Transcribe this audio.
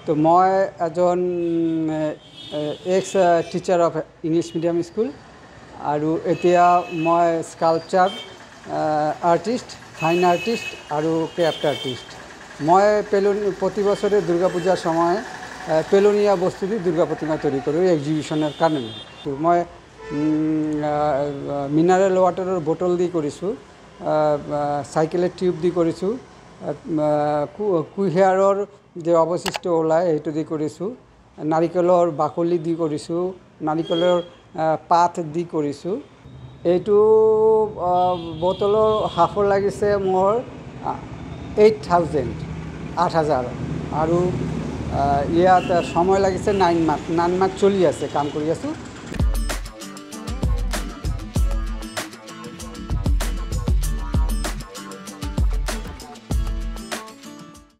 তো মই এজন x teacher of English medium school আৰু এতিয়া মই স্কাল্পচাৰ আৰ্টিষ্ট, ফাইন আৰ্টিষ্ট আৰু ক্ৰাফ্ট আৰ্টিষ্ট। মই প্রতি বছরে দুর্গা পূজার সময় পেলোনিয়া বস্তু দিয়ে দুর্গা প্রতিমা তৈরি করি এক্সিবিশনের কারণে। তো মই মিনারেল ওয়াটারের বোটল দিয়ে কৰিছোঁ, সাইকেলেৰ টিউব দিয়ে কৰিছোঁ, কুঁহিয়াৰৰ যে অৱশিষ্ট ওলায় সেইটো দি কৰিছোঁ, নাৰিকলৰ বাকলি দি কৰিছোঁ, নাৰিকলৰ পাত দি কৰিছোঁ। এইটো বোটলৰ হাফৰ লাগিছে মোৰ 8,000 আৰু ইয়াত সময় লাগিছে 9 মাহ চলি আছে, কাম কৰি আছোঁ।